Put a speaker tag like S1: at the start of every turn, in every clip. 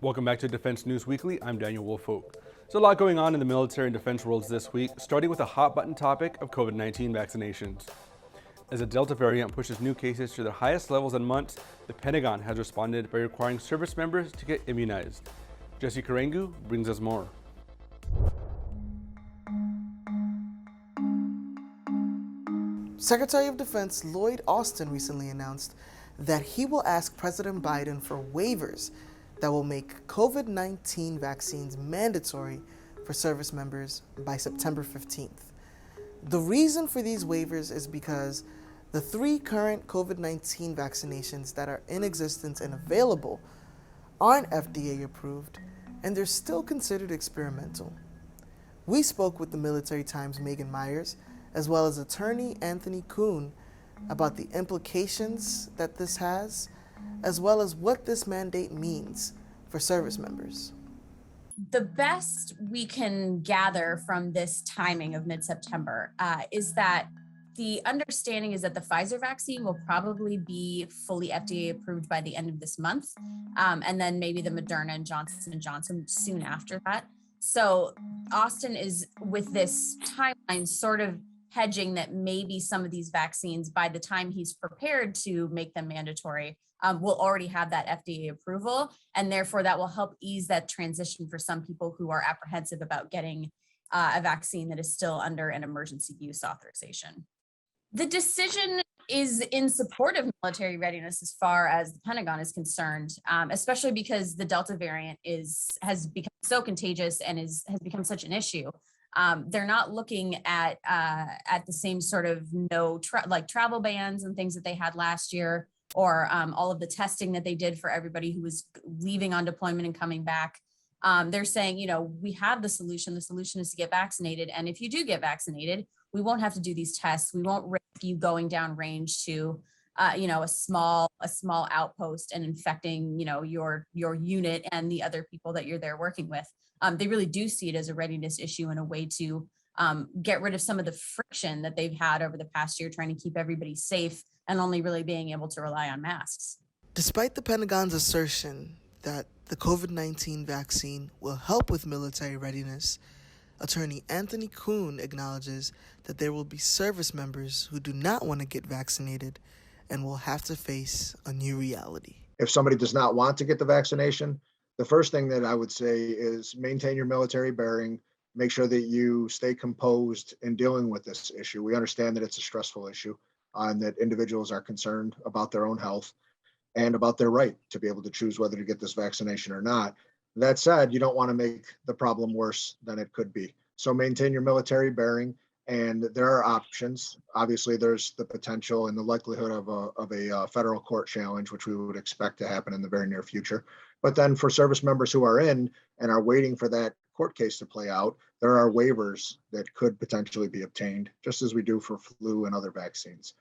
S1: Welcome back to Defense News Weekly. I'm Daniel Woolfolk. There's a lot going on in the military and defense worlds this week, starting with a hot button topic of COVID-19 vaccinations. As the Delta variant pushes new cases to their highest levels in months, the Pentagon has responded by requiring service members to get immunized. Jesse Karengu brings us more.
S2: Secretary of Defense Lloyd Austin recently announced that he will ask President Biden for waivers that will make COVID-19 vaccines mandatory for service members by September 15th. The reason for these waivers is because the 3 current COVID-19 vaccinations that are in existence and available aren't FDA approved, and they're still considered experimental. We spoke with the Military Times' Megan Myers, as well as attorney Anthony Kuhn, about the implications that this has, as well as what this mandate means for service members.
S3: The best we can gather from this timing of mid-September is that the understanding is that the Pfizer vaccine will probably be fully FDA approved by the end of this month, and then maybe the Moderna and Johnson & Johnson soon after that. So Austin is, with this timeline, sort of hedging that maybe some of these vaccines, by the time he's prepared to make them mandatory, will already have that FDA approval. And therefore that will help ease that transition for some people who are apprehensive about getting a vaccine that is still under an emergency use authorization. The decision is in support of military readiness as far as the Pentagon is concerned, especially because the Delta variant has become so contagious and has become such an issue. They're not looking at the same sort of travel bans and things that they had last year, or all of the testing that they did for everybody who was leaving on deployment and coming back. They're saying, we have the solution. The solution is to get vaccinated. And if you do get vaccinated, we won't have to do these tests. We won't risk you going down range to, a small outpost and infecting, your unit and the other people that you're there working with. They really do see it as a readiness issue and a way to get rid of some of the friction that they've had over the past year, trying to keep everybody safe and only really being able to rely on masks.
S2: Despite the Pentagon's assertion that the COVID-19 vaccine will help with military readiness, attorney Anthony Kuhn acknowledges that there will be service members who do not want to get vaccinated and will have to face a new reality.
S4: If somebody does not want to get the vaccination, the first thing that I would say is maintain your military bearing, make sure that you stay composed in dealing with this issue. We understand that it's a stressful issue and that individuals are concerned about their own health and about their right to be able to choose whether to get this vaccination or not. That said, you don't want to make the problem worse than it could be. So maintain your military bearing, and there are options. Obviously, there's the potential and the likelihood of a federal court challenge, which we would expect to happen in the very near future. But then for service members who are in and are waiting for that court case to play out, there are waivers that could potentially be obtained, just as we do for flu and other vaccines.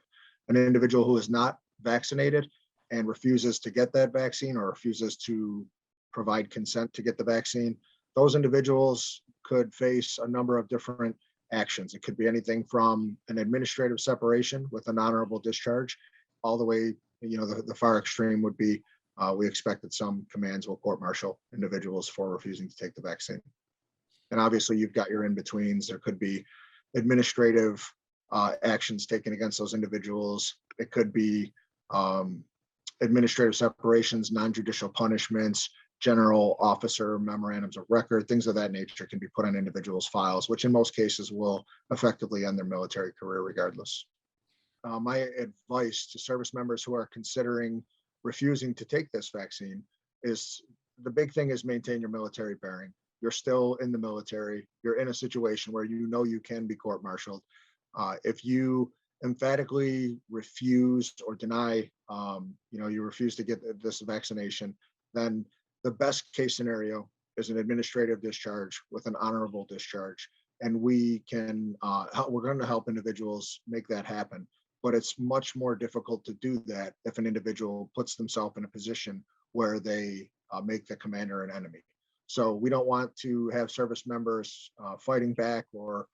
S4: An individual who is not vaccinated and refuses to get that vaccine or refuses to provide consent to get the vaccine, those individuals could face a number of different actions. It could be anything from an administrative separation with an honorable discharge, all the way, the far extreme would be we expect that some commands will court-martial individuals for refusing to take the vaccine. And obviously you've got your in-betweens. There could be administrative actions taken against those individuals. It could be administrative separations, non-judicial punishments, general officer memorandums of record, things of that nature can be put on individuals' files, which in most cases will effectively end their military career regardless. My advice to service members who are considering refusing to take this vaccine is the big thing is maintain your military bearing. You're still in the military. You're in a situation where you can be court-martialed. If you emphatically refuse or deny, you refuse to get this vaccination, then the best case scenario is an administrative discharge with an honorable discharge. And we're going to help individuals make that happen. But it's much more difficult to do that if an individual puts themselves in a position where they make the commander an enemy. So we don't want to have service members fighting back or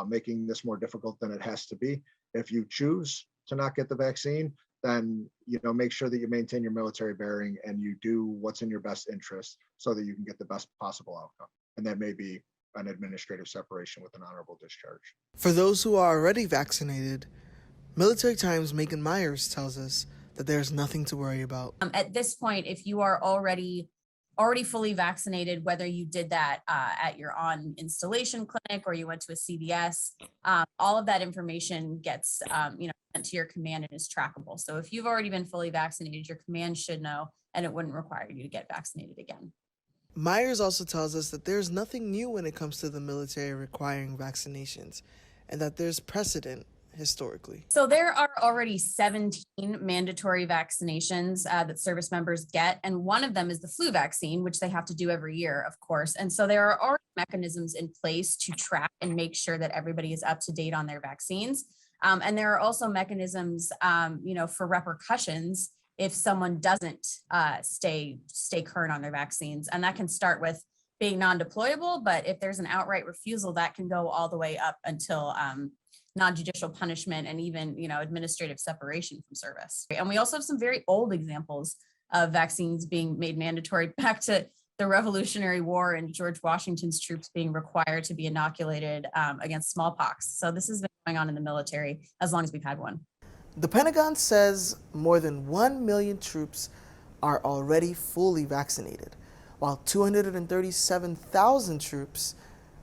S4: making this more difficult than it has to be. If you choose to not get the vaccine, then, make sure that you maintain your military bearing and you do what's in your best interest so that you can get the best possible outcome. And that may be an administrative separation with an honorable discharge.
S2: For those who are already vaccinated, Military Times' Megan Myers tells us that there's nothing to worry about.
S3: At this point, if you are already fully vaccinated, whether you did that at your on installation clinic or you went to a CVS, all of that information gets sent to your command and is trackable. So if you've already been fully vaccinated, your command should know, and it wouldn't require you to get vaccinated again.
S2: Myers also tells us that there's nothing new when it comes to the military requiring vaccinations, and that there's precedent historically.
S3: So there are already 17 mandatory vaccinations that service members get, and one of them is the flu vaccine, which they have to do every year, of course. And so there are already mechanisms in place to track and make sure that everybody is up to date on their vaccines. And there are also mechanisms, for repercussions if someone doesn't stay current on their vaccines, and that can start with being non-deployable. But if there's an outright refusal, that can go all the way up until non-judicial punishment and even, administrative separation from service. And we also have some very old examples of vaccines being made mandatory, back to the Revolutionary War and George Washington's troops being required to be inoculated against smallpox. So this has been going on in the military as long as we've had one.
S2: The Pentagon says more than 1 million troops are already fully vaccinated, while 237,000 troops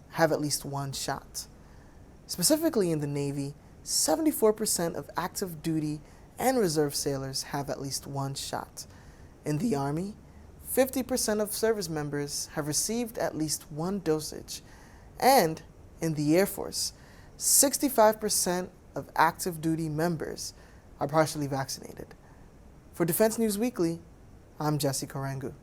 S2: have at least one shot. Specifically in the Navy, 74% of active duty and reserve sailors have at least one shot. In the Army, 50% of service members have received at least one dosage. And in the Air Force, 65% of active duty members are partially vaccinated. For Defense News Weekly, I'm Jesse Karangu.